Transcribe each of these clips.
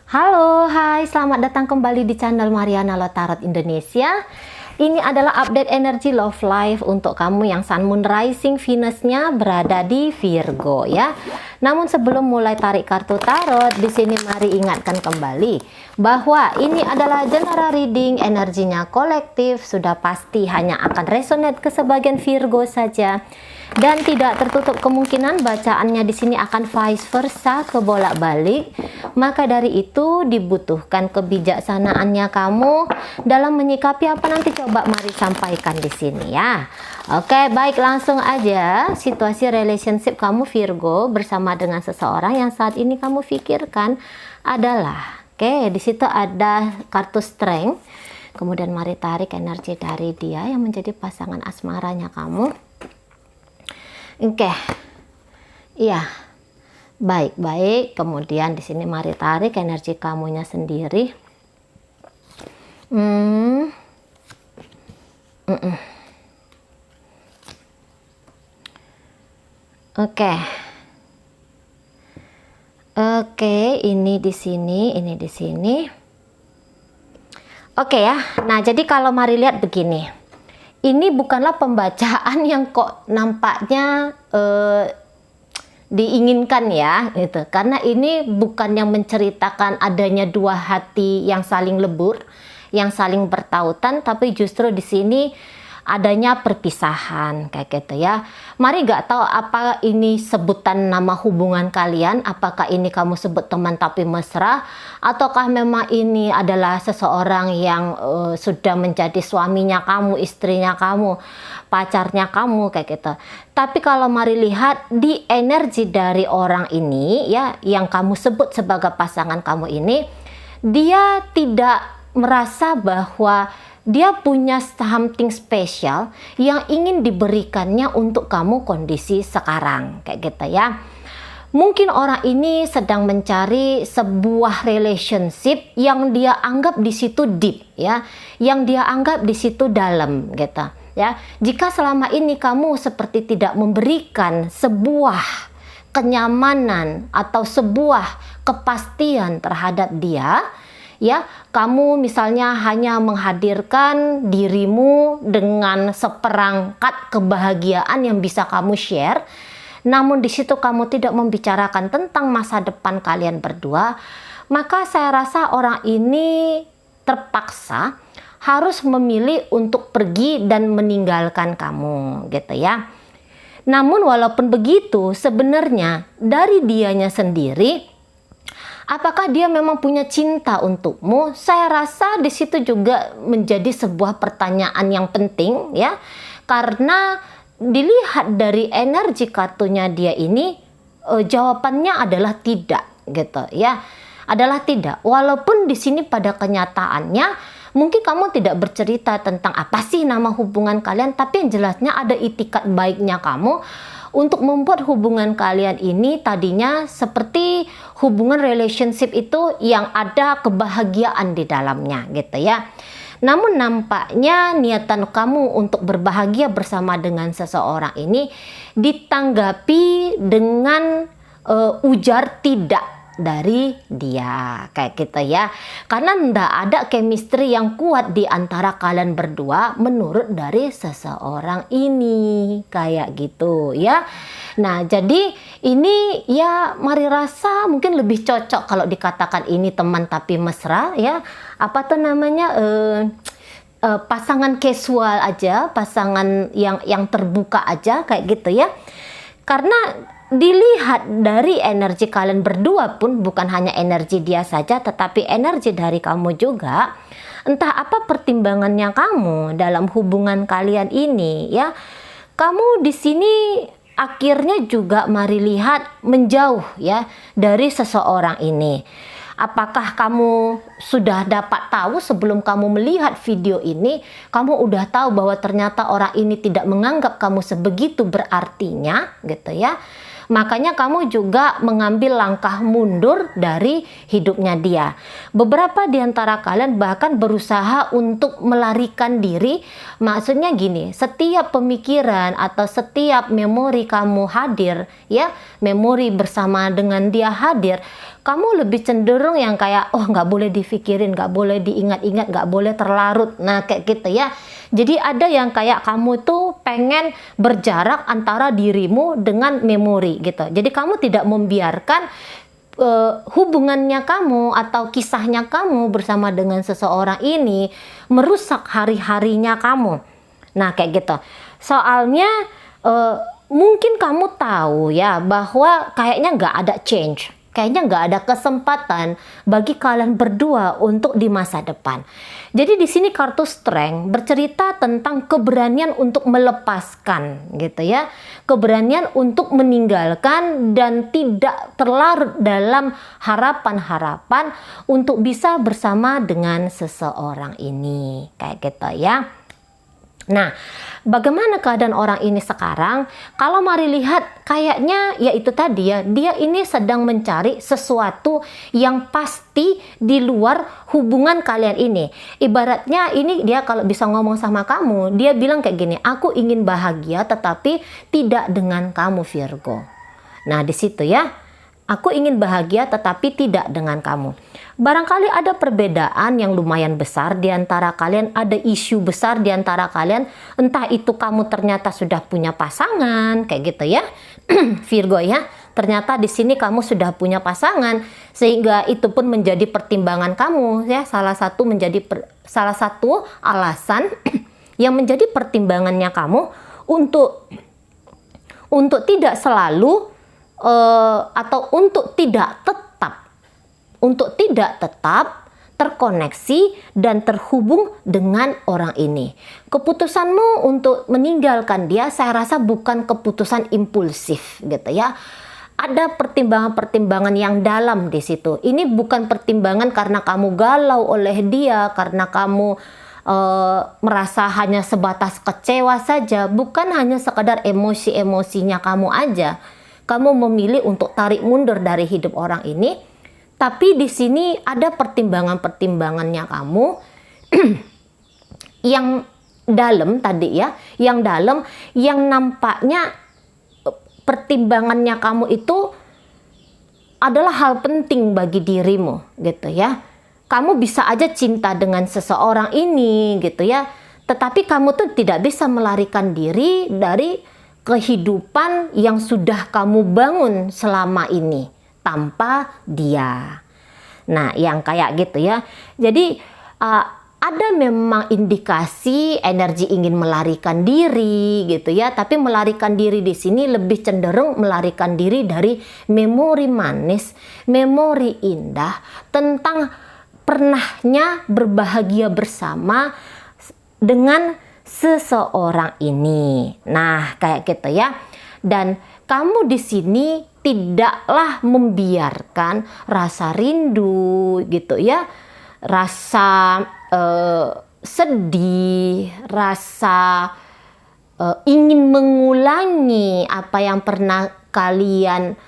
Halo, hai, selamat datang kembali di channel Mariana Lotarot Indonesia. Ini adalah update energi love life untuk kamu yang Sun Moon Rising Venus-nya berada di Virgo ya. Namun sebelum mulai tarik kartu tarot, di sini mari ingatkan kembali bahwa ini adalah general reading, energinya kolektif, sudah pasti hanya akan resonate ke sebagian Virgo saja. Dan tidak tertutup kemungkinan bacaannya di sini akan vice versa, kebolak-balik. Maka dari itu dibutuhkan kebijaksanaannya kamu dalam menyikapi apa nanti, coba mari sampaikan di sini ya. Oke, baik, langsung aja. Situasi relationship kamu Virgo bersama dengan seseorang yang saat ini kamu pikirkan adalah, oke, di situ ada kartu Strength. Kemudian mari tarik energi dari dia yang menjadi pasangan asmaranya kamu. Oke, iya, baik-baik. Kemudian di sini mari tarik energi kamunya sendiri. Oke, ini di sini, ini di sini. Oke ya. Nah, jadi kalau mari lihat begini. Ini bukanlah pembacaan yang kok nampaknya diinginkan ya, gitu. Karena ini bukan yang menceritakan adanya dua hati yang saling lebur, yang saling bertautan, tapi justru di sini adanya perpisahan kayak gitu ya. Mari nggak tahu apa ini sebutan nama hubungan kalian, apakah ini kamu sebut teman tapi mesra, ataukah memang ini adalah seseorang yang sudah menjadi suaminya kamu, istrinya kamu, pacarnya kamu kayak gitu. Tapi kalau mari lihat di energi dari orang ini ya, yang kamu sebut sebagai pasangan kamu ini, dia tidak merasa bahwa dia punya something special yang ingin diberikannya untuk kamu kondisi sekarang kayak gitu ya. Mungkin orang ini sedang mencari sebuah relationship yang dia anggap di situ deep ya, yang dia anggap di situ dalam gitu ya. Jika selama ini kamu seperti tidak memberikan sebuah kenyamanan atau sebuah kepastian terhadap dia ya, kamu misalnya hanya menghadirkan dirimu dengan seperangkat kebahagiaan yang bisa kamu share, namun di situ kamu tidak membicarakan tentang masa depan kalian berdua, maka saya rasa orang ini terpaksa harus memilih untuk pergi dan meninggalkan kamu gitu ya. Namun walaupun begitu, sebenarnya dari dianya sendiri, apakah dia memang punya cinta untukmu? Saya rasa di situ juga menjadi sebuah pertanyaan yang penting ya. Karena dilihat dari energi kartunya dia ini, jawabannya adalah tidak gitu ya. Adalah tidak. Walaupun di sini pada kenyataannya mungkin kamu tidak bercerita tentang apa sih nama hubungan kalian, tapi yang jelasnya ada itikat baiknya kamu untuk membuat hubungan kalian ini tadinya seperti hubungan relationship itu yang ada kebahagiaan di dalamnya gitu ya. Namun nampaknya niatan kamu untuk berbahagia bersama dengan seseorang ini ditanggapi dengan ujar tidak dari dia kayak gitu ya. Karena ndak ada chemistry yang kuat di antara kalian berdua menurut dari seseorang ini kayak gitu ya. Nah, jadi ini ya mari rasa mungkin lebih cocok kalau dikatakan ini teman tapi mesra ya. Apa tuh namanya, pasangan casual aja, pasangan yang terbuka aja kayak gitu ya. Karena dilihat dari energi kalian berdua pun bukan hanya energi dia saja, tetapi energi dari kamu juga. Entah apa pertimbangannya kamu dalam hubungan kalian ini ya. Kamu di sini akhirnya juga mari lihat menjauh ya dari seseorang ini. Apakah kamu sudah dapat tahu sebelum kamu melihat video ini, kamu udah tahu bahwa ternyata orang ini tidak menganggap kamu sebegitu berartinya gitu ya. Makanya kamu juga mengambil langkah mundur dari hidupnya dia. Beberapa di antara kalian bahkan berusaha untuk melarikan diri. Maksudnya gini, setiap pemikiran atau setiap memori kamu hadir, ya, memori bersama dengan dia hadir, kamu lebih cenderung yang kayak, oh nggak boleh dipikirin, nggak boleh diingat-ingat, nggak boleh terlarut. Nah kayak gitu ya. Jadi ada yang kayak kamu tuh pengen berjarak antara dirimu dengan memori gitu. Jadi kamu tidak membiarkan hubungannya kamu atau kisahnya kamu bersama dengan seseorang ini merusak hari-harinya kamu. Nah kayak gitu. Soalnya mungkin kamu tahu ya bahwa kayaknya nggak ada change. Kayaknya nggak ada kesempatan bagi kalian berdua untuk di masa depan. Jadi di sini kartu Strength bercerita tentang keberanian untuk melepaskan gitu ya. Keberanian untuk meninggalkan dan tidak terlarut dalam harapan-harapan untuk bisa bersama dengan seseorang ini. Kayak gitu ya. Nah, bagaimana keadaan orang ini sekarang? Kalau mari lihat, kayaknya ya itu tadi ya, dia ini sedang mencari sesuatu yang pasti di luar hubungan kalian ini. Ibaratnya ini dia kalau bisa ngomong sama kamu, dia bilang kayak gini, aku ingin bahagia tetapi tidak dengan kamu Virgo. Nah, di situ ya. Aku ingin bahagia tetapi tidak dengan kamu. Barangkali ada perbedaan yang lumayan besar di antara kalian, ada isu besar di antara kalian, entah itu kamu ternyata sudah punya pasangan, kayak gitu ya. Virgo ya, ternyata di sini kamu sudah punya pasangan sehingga itu pun menjadi pertimbangan kamu ya, salah satu alasan yang menjadi pertimbangannya kamu untuk tidak selalu atau untuk tidak tetap terkoneksi dan terhubung dengan orang ini. Keputusanmu untuk meninggalkan dia saya rasa bukan keputusan impulsif gitu ya. Ada pertimbangan-pertimbangan yang dalam di situ. Ini bukan pertimbangan karena kamu galau oleh dia, karena kamu merasa hanya sebatas kecewa saja, bukan hanya sekadar emosi-emosinya kamu aja. Kamu memilih untuk tarik mundur dari hidup orang ini, tapi di sini ada pertimbangan-pertimbangannya kamu yang dalam tadi ya, yang dalam, yang nampaknya pertimbangannya kamu itu adalah hal penting bagi dirimu gitu ya. Kamu bisa aja cinta dengan seseorang ini gitu ya, tetapi kamu tuh tidak bisa melarikan diri dari kehidupan yang sudah kamu bangun selama ini tanpa dia. Nah, yang kayak gitu ya. Jadi ada memang indikasi energi ingin melarikan diri gitu ya, tapi melarikan diri di sini lebih cenderung melarikan diri dari memori manis, memori indah tentang pernahnya berbahagia bersama dengan seseorang ini. Nah, kayak gitu ya. Dan kamu di sini tidaklah membiarkan rasa rindu gitu ya, rasa sedih, rasa ingin mengulangi apa yang pernah kalian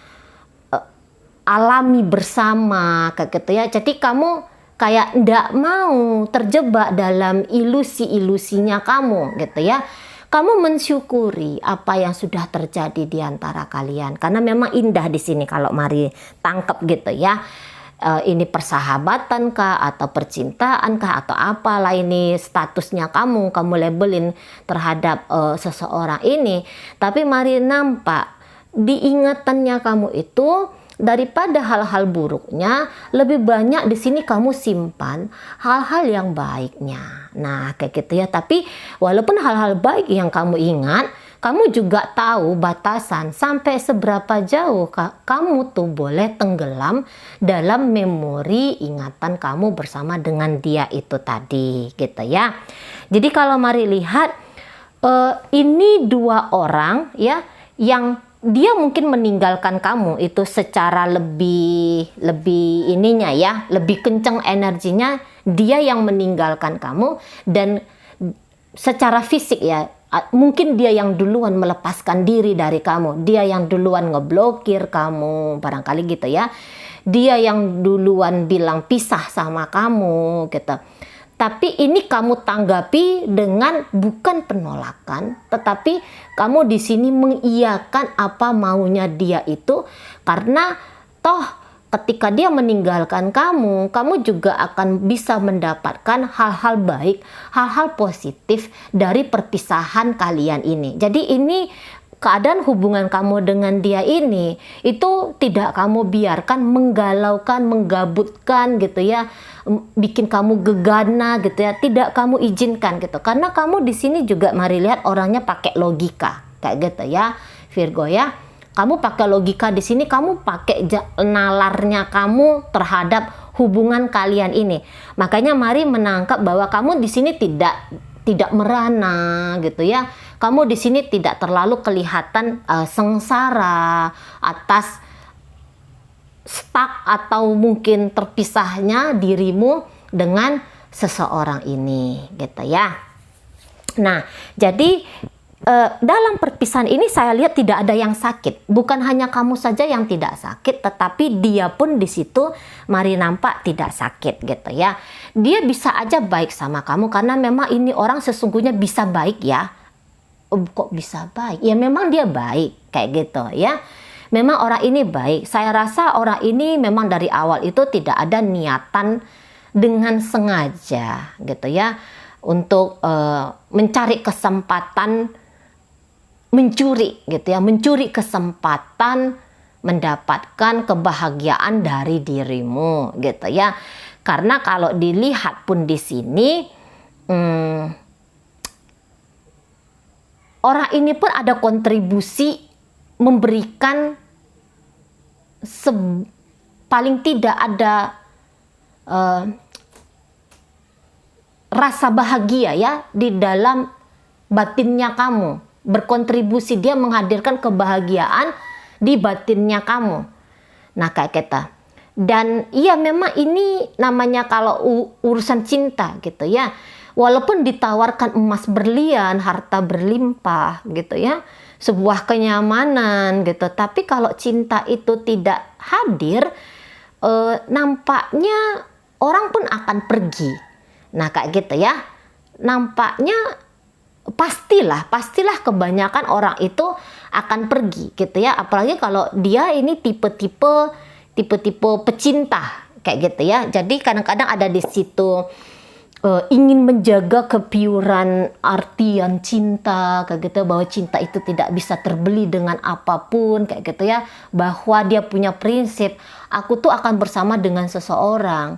alami bersama kayak gitu ya. Jadi kamu kayak ndak mau terjebak dalam ilusi-ilusinya kamu gitu ya. Kamu mensyukuri apa yang sudah terjadi di antara kalian karena memang indah di sini kalau mari tangkap gitu ya. Ini persahabatan kah atau percintaan kah atau apalah ini statusnya kamu labelin terhadap seseorang ini. Tapi mari nampak di ingatannya kamu itu, daripada hal-hal buruknya, lebih banyak di sini kamu simpan hal-hal yang baiknya. Nah, kayak gitu ya. Tapi walaupun hal-hal baik yang kamu ingat, kamu juga tahu batasan sampai seberapa jauh kamu tuh boleh tenggelam dalam memori ingatan kamu bersama dengan dia itu tadi, gitu ya. Jadi kalau mari lihat, ini dua orang ya yang dia mungkin meninggalkan kamu itu secara lebih ininya ya, lebih kenceng energinya, dia yang meninggalkan kamu. Dan secara fisik ya, mungkin dia yang duluan melepaskan diri dari kamu, dia yang duluan ngeblokir kamu, barangkali gitu ya, dia yang duluan bilang pisah sama kamu gitu. Tapi ini kamu tanggapi dengan bukan penolakan, tetapi kamu di sini mengiyakan apa maunya dia itu, karena toh ketika dia meninggalkan kamu, kamu juga akan bisa mendapatkan hal-hal baik, hal-hal positif dari perpisahan kalian ini. Jadi ini keadaan hubungan kamu dengan dia ini itu tidak kamu biarkan menggalaukan, menggabutkan gitu ya, bikin kamu gegana gitu ya, tidak kamu izinkan gitu. Karena kamu di sini juga mari lihat orangnya pakai logika kayak gitu ya, Virgo ya. Kamu pakai logika di sini, kamu pakai nalarnya kamu terhadap hubungan kalian ini. Makanya mari menangkap bahwa kamu di sini tidak merana gitu ya. Kamu di sini tidak terlalu kelihatan sengsara atas stuck atau mungkin terpisahnya dirimu dengan seseorang ini gitu ya. Nah, jadi dalam perpisahan ini saya lihat tidak ada yang sakit. Bukan hanya kamu saja yang tidak sakit, tetapi dia pun di situ mari nampak tidak sakit gitu ya. Dia bisa aja baik sama kamu karena memang ini orang sesungguhnya bisa baik ya. Kok bisa baik? Ya memang dia baik kayak gitu ya. Memang orang ini baik. Saya rasa orang ini memang dari awal itu tidak ada niatan dengan sengaja gitu ya untuk mencari kesempatan mencuri gitu ya, mencuri kesempatan mendapatkan kebahagiaan dari dirimu gitu ya. Karena kalau dilihat pun di sini orang ini pun ada kontribusi memberikan paling tidak ada rasa bahagia ya di dalam batinnya kamu. Berkontribusi, dia menghadirkan kebahagiaan di batinnya kamu. Nah kayak kita. Dan iya memang ini namanya kalau urusan cinta gitu ya. Walaupun ditawarkan emas berlian, harta berlimpah gitu ya. Sebuah kenyamanan gitu. Tapi kalau cinta itu tidak hadir, nampaknya orang pun akan pergi. Nah kayak gitu ya. Nampaknya pastilah kebanyakan orang itu akan pergi gitu ya. Apalagi kalau dia ini tipe-tipe pecinta kayak gitu ya. Jadi kadang-kadang ada di situ ingin menjaga kepiuran artian cinta kayak gitu, bahwa cinta itu tidak bisa terbeli dengan apapun kayak gitu ya. Bahwa dia punya prinsip, aku tuh akan bersama dengan seseorang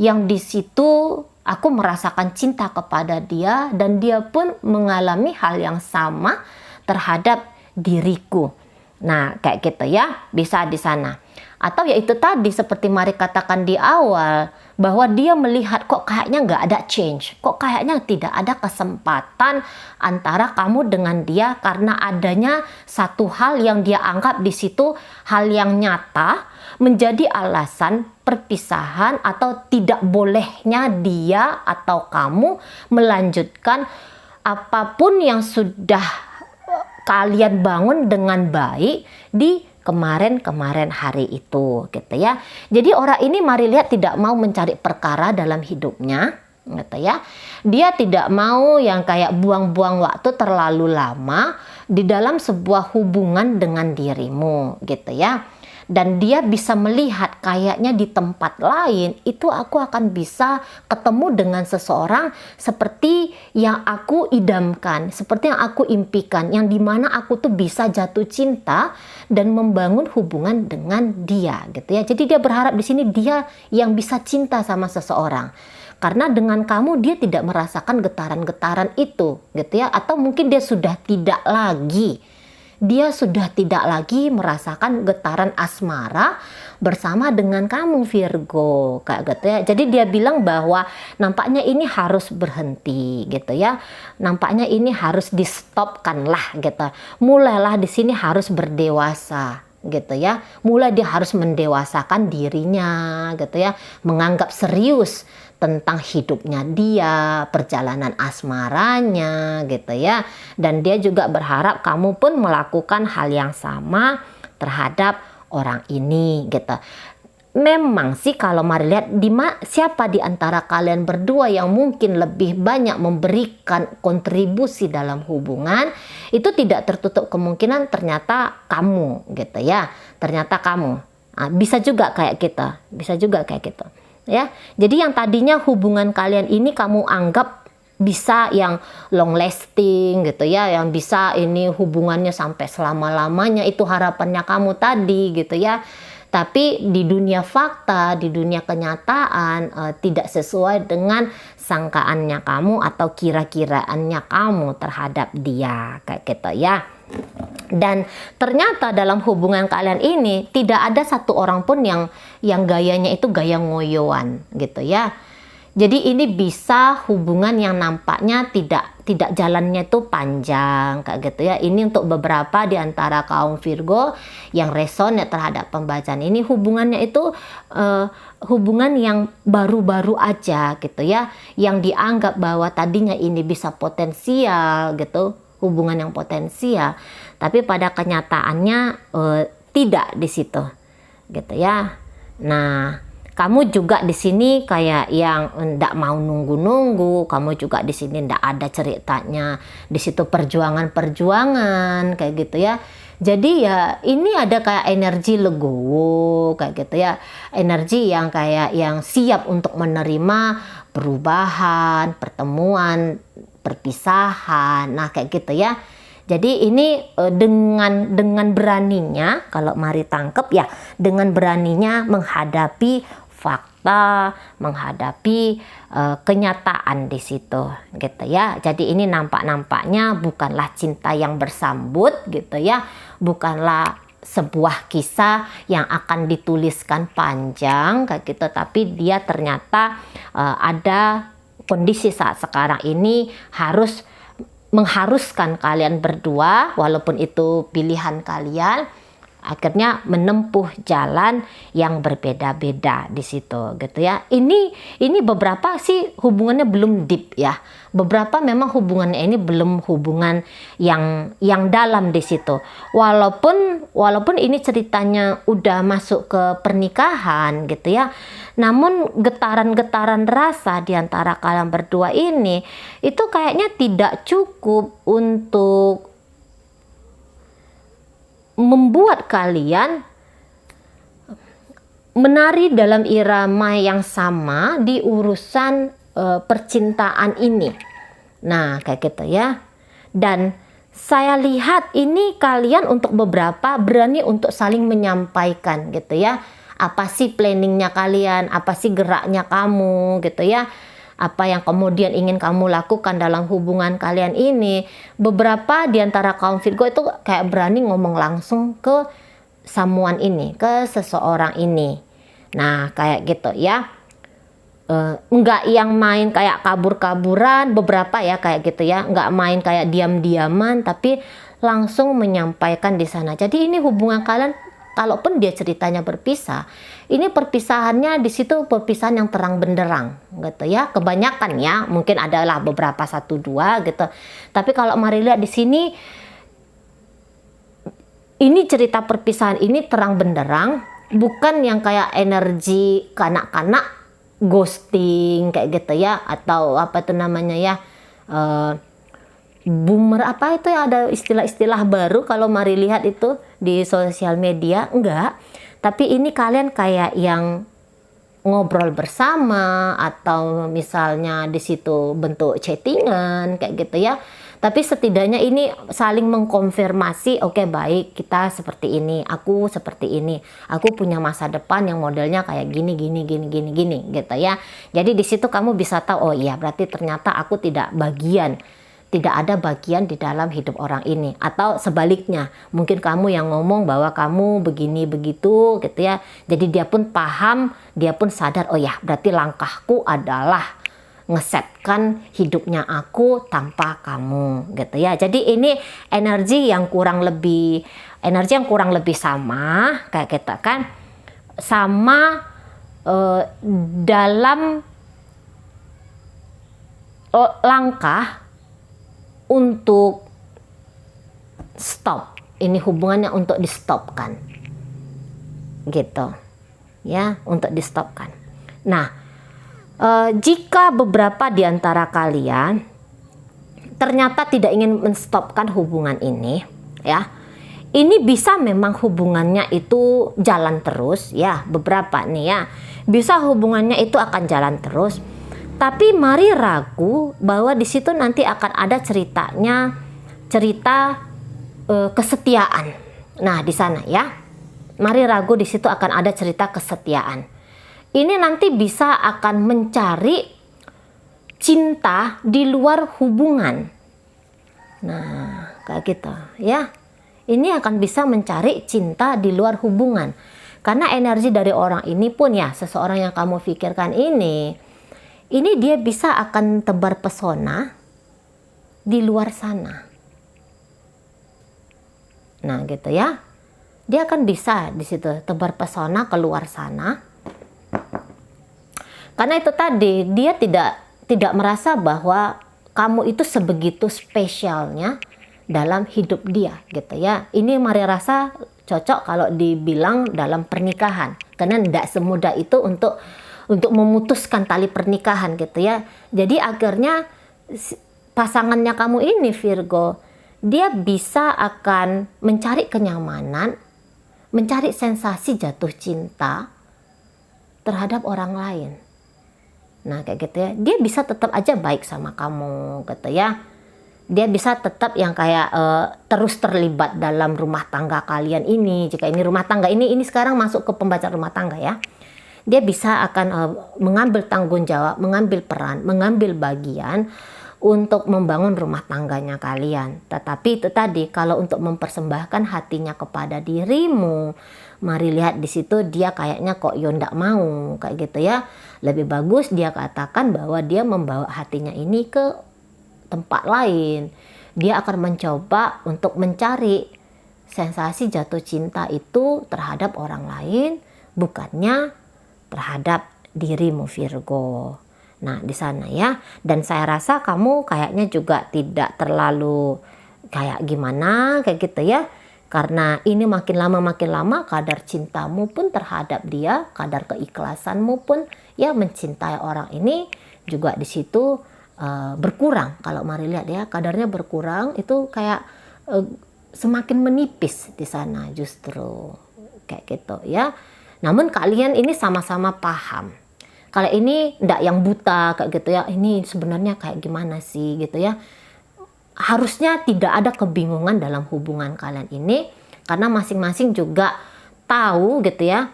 yang di situ aku merasakan cinta kepada dia dan dia pun mengalami hal yang sama terhadap diriku. Nah, kayak gitu ya, bisa di sana. Atau ya itu tadi seperti Mari katakan di awal, bahwa dia melihat kok kayaknya nggak ada change, kok kayaknya tidak ada kesempatan antara kamu dengan dia karena adanya satu hal yang dia anggap di situ hal yang nyata menjadi alasan perpisahan atau tidak bolehnya dia atau kamu melanjutkan apapun yang sudah kalian bangun dengan baik di kemarin hari itu gitu ya. Jadi orang ini mari lihat tidak mau mencari perkara dalam hidupnya gitu ya. Dia tidak mau yang kayak buang-buang waktu terlalu lama di dalam sebuah hubungan dengan dirimu gitu ya. Dan dia bisa melihat kayaknya di tempat lain itu aku akan bisa ketemu dengan seseorang seperti yang aku idamkan, seperti yang aku impikan, yang dimana aku tuh bisa jatuh cinta dan membangun hubungan dengan dia gitu ya. Jadi dia berharap di sini dia yang bisa cinta sama seseorang. Karena dengan kamu dia tidak merasakan getaran-getaran itu gitu ya. Atau mungkin dia sudah tidak lagi merasakan getaran asmara bersama dengan kamu Virgo kayak gitu ya. Jadi dia bilang bahwa nampaknya ini harus berhenti gitu ya. Nampaknya ini harus di stopkan lah gitu. Mulailah di sini harus berdewasa gitu ya. Mulai dia harus mendewasakan dirinya gitu ya. Menganggap serius tentang hidupnya dia, perjalanan asmaranya gitu ya. Dan dia juga berharap kamu pun melakukan hal yang sama terhadap orang ini gitu. Memang sih kalau mari lihat siapa di antara kalian berdua yang mungkin lebih banyak memberikan kontribusi dalam hubungan, itu tidak tertutup kemungkinan ternyata kamu gitu ya. Ternyata kamu. Bisa juga kayak kita, bisa juga kayak gitu. Ya, jadi yang tadinya hubungan kalian ini kamu anggap bisa yang long lasting gitu ya, yang bisa ini hubungannya sampai selama-lamanya, itu harapannya kamu tadi gitu ya. Tapi di dunia fakta, di dunia kenyataan tidak sesuai dengan sangkaannya kamu atau kira-kiraannya kamu terhadap dia kayak gitu ya. Dan ternyata dalam hubungan kalian ini tidak ada satu orang pun yang gayanya itu gaya ngoyoan gitu ya. Jadi ini bisa hubungan yang nampaknya tidak jalannya itu panjang kayak gitu ya. Ini untuk beberapa di antara kaum Virgo yang reson ya terhadap pembacaan ini, hubungannya itu hubungan yang baru-baru aja gitu ya, yang dianggap bahwa tadinya ini bisa potensial gitu, hubungan yang potensial, tapi pada kenyataannya tidak di situ gitu ya. Nah, kamu juga di sini kayak yang ndak mau nunggu-nunggu, kamu juga di sini ndak ada ceritanya di situ perjuangan-perjuangan kayak gitu ya. Jadi ya ini ada kayak energi legowo kayak gitu ya, energi yang kayak yang siap untuk menerima perubahan, pertemuan, perpisahan, nah kayak gitu ya. Jadi ini dengan beraninya, kalau mari tangkep ya, dengan beraninya menghadapi fakta, menghadapi kenyataan di situ gitu ya. Jadi ini nampak-nampaknya bukanlah cinta yang bersambut gitu ya, bukanlah sebuah kisah yang akan dituliskan panjang kayak gitu, tapi dia ternyata ada kondisi saat sekarang ini mengharuskan kalian berdua, walaupun itu pilihan kalian, akhirnya menempuh jalan yang berbeda-beda di situ gitu ya. Ini beberapa sih hubungannya belum deep ya. Beberapa memang hubungannya ini belum hubungan yang dalam di situ. Walaupun ini ceritanya udah masuk ke pernikahan gitu ya. Namun getaran-getaran rasa di antara kalian berdua ini itu kayaknya tidak cukup untuk membuat kalian menari dalam irama yang sama di urusan percintaan ini. Nah, kayak gitu ya. Dan saya lihat ini kalian untuk beberapa berani untuk saling menyampaikan gitu ya. Apa sih planningnya kalian, apa sih geraknya kamu gitu ya. Apa yang kemudian ingin kamu lakukan dalam hubungan kalian ini. Beberapa di antara kaum Virgo itu kayak berani ngomong langsung ke someone ini, ke seseorang ini. Nah, kayak gitu ya. Enggak yang main kayak kabur-kaburan, beberapa ya kayak gitu ya. Enggak main kayak diam-diaman, tapi langsung menyampaikan di sana. Jadi ini hubungan kalian, kalaupun dia ceritanya berpisah, ini perpisahannya di situ perpisahan yang terang benderang gitu ya. Kebanyakan ya, mungkin adalah beberapa 1-2 gitu. Tapi kalau mari lihat di sini, ini cerita perpisahan ini terang benderang, bukan yang kayak energi kanak-kanak ghosting kayak gitu ya, atau apa itu namanya ya, boomer apa itu ya, ada istilah-istilah baru kalau mari lihat itu di sosial media. Enggak, tapi ini kalian kayak yang ngobrol bersama, atau misalnya di situ bentuk chattingan kayak gitu ya. Tapi setidaknya ini saling mengkonfirmasi, oke, baik, kita seperti ini, aku seperti ini, aku punya masa depan yang modelnya kayak gini gitu ya. Jadi di situ kamu bisa tahu, oh iya, berarti ternyata aku tidak ada bagian di dalam hidup orang ini. Atau sebaliknya, mungkin kamu yang ngomong bahwa kamu begini begitu gitu ya. Jadi dia pun paham, dia pun sadar, oh ya, berarti langkahku adalah ngesetkan hidupnya aku tanpa kamu gitu ya. Jadi ini energi yang kurang lebih sama kayak kita kan, sama dalam langkah untuk stop ini hubungannya, untuk di stopkan gitu ya, untuk di stopkan. Nah, jika beberapa di antara kalian ternyata tidak ingin menstopkan hubungan ini ya, ini bisa memang hubungannya itu jalan terus ya, beberapa nih ya. Bisa hubungannya itu akan jalan terus. Tapi mari ragu bahwa di situ nanti akan ada ceritanya, cerita kesetiaan. Nah, di sana ya. Mari ragu di situ akan ada cerita kesetiaan. Ini nanti bisa akan mencari cinta di luar hubungan. Nah, kayak gitu ya. Ini akan bisa mencari cinta di luar hubungan. Karena energi dari orang ini pun ya, seseorang yang kamu pikirkan ini dia bisa akan tebar pesona di luar sana. Nah, gitu ya. Dia akan bisa di situ tebar pesona ke luar sana. Karena itu tadi, dia tidak merasa bahwa kamu itu sebegitu spesialnya dalam hidup dia, gitu ya. Ini mari rasa cocok kalau dibilang dalam pernikahan, karena tidak semudah itu untuk memutuskan tali pernikahan, gitu ya. Jadi akhirnya pasangannya kamu ini Virgo, dia bisa akan mencari kenyamanan, mencari sensasi jatuh cinta terhadap orang lain. Nah, kayak gitu ya. Dia bisa tetap aja baik sama kamu, gitu ya. Dia bisa tetap yang kayak terus terlibat dalam rumah tangga kalian ini. Jika ini rumah tangga ini sekarang masuk ke pembacaan rumah tangga ya. Dia bisa akan mengambil tanggung jawab, mengambil peran, mengambil bagian untuk membangun rumah tangganya kalian. Tetapi itu tadi, kalau untuk mempersembahkan hatinya kepada dirimu, mari lihat di situ dia kayaknya kok ndak mau, kayak gitu ya. Lebih bagus dia katakan bahwa dia membawa hatinya ini ke tempat lain. Dia akan mencoba untuk mencari sensasi jatuh cinta itu terhadap orang lain, bukannya terhadap dirimu Virgo. Nah, di sana ya. Dan saya rasa kamu kayaknya juga tidak terlalu kayak gimana, kayak gitu ya. Karena ini makin lama kadar cintamu pun terhadap dia, kadar keikhlasanmu pun ya mencintai orang ini juga di situ berkurang. Kalau mari lihat ya, kadarnya berkurang, itu kayak semakin menipis di sana justru, kayak gitu ya. Namun kalian ini sama-sama paham. Kalau ini ndak yang buta kayak gitu ya, ini sebenarnya kayak gimana sih gitu ya. Harusnya tidak ada kebingungan dalam hubungan kalian ini, karena masing-masing juga tahu gitu ya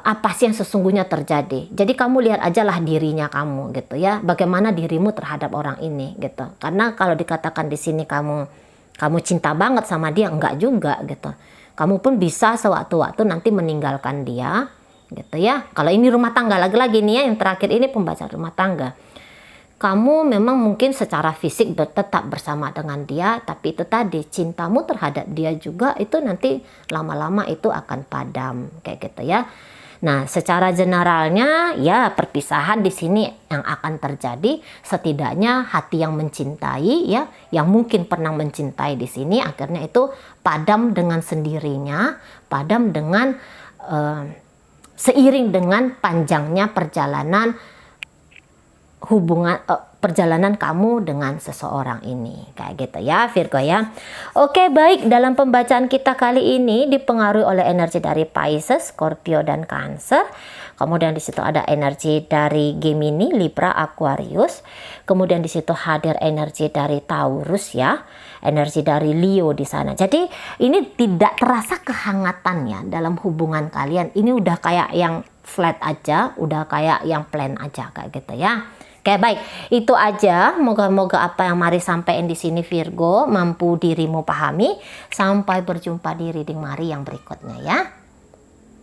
apa sih yang sesungguhnya terjadi. Jadi kamu lihat aja lah dirinya kamu gitu ya, bagaimana dirimu terhadap orang ini gitu. Karena kalau dikatakan di sini kamu cinta banget sama dia, enggak juga gitu. Kamu pun bisa sewaktu-waktu nanti meninggalkan dia gitu ya. Kalau ini rumah tangga, lagi-lagi nih ya, yang terakhir ini pembacaan rumah tangga. Kamu memang mungkin secara fisik tetap bersama dengan dia, tapi itu tadi cintamu terhadap dia juga itu nanti lama-lama itu akan padam, kayak gitu ya. Nah, secara generalnya ya perpisahan di sini yang akan terjadi, setidaknya hati yang mencintai ya, yang mungkin pernah mencintai di sini akhirnya itu padam dengan sendirinya, padam dengan seiring dengan panjangnya perjalanan hubungan perjalanan kamu dengan seseorang ini, kayak gitu ya Virgo ya. Oke, baik, dalam pembacaan kita kali ini dipengaruhi oleh energi dari Pisces, Scorpio dan Cancer. Kemudian di situ ada energi dari Gemini, Libra, Aquarius. Kemudian di situ hadir energi dari Taurus ya, energi dari Leo di sana. Jadi ini tidak terasa kehangatannya dalam hubungan kalian. Ini udah kayak yang flat aja, udah kayak yang plain aja, kayak gitu ya. Oke, baik, itu aja. Moga-moga apa yang Mari sampaikan di sini Virgo mampu dirimu pahami. Sampai berjumpa di reading Mari yang berikutnya ya.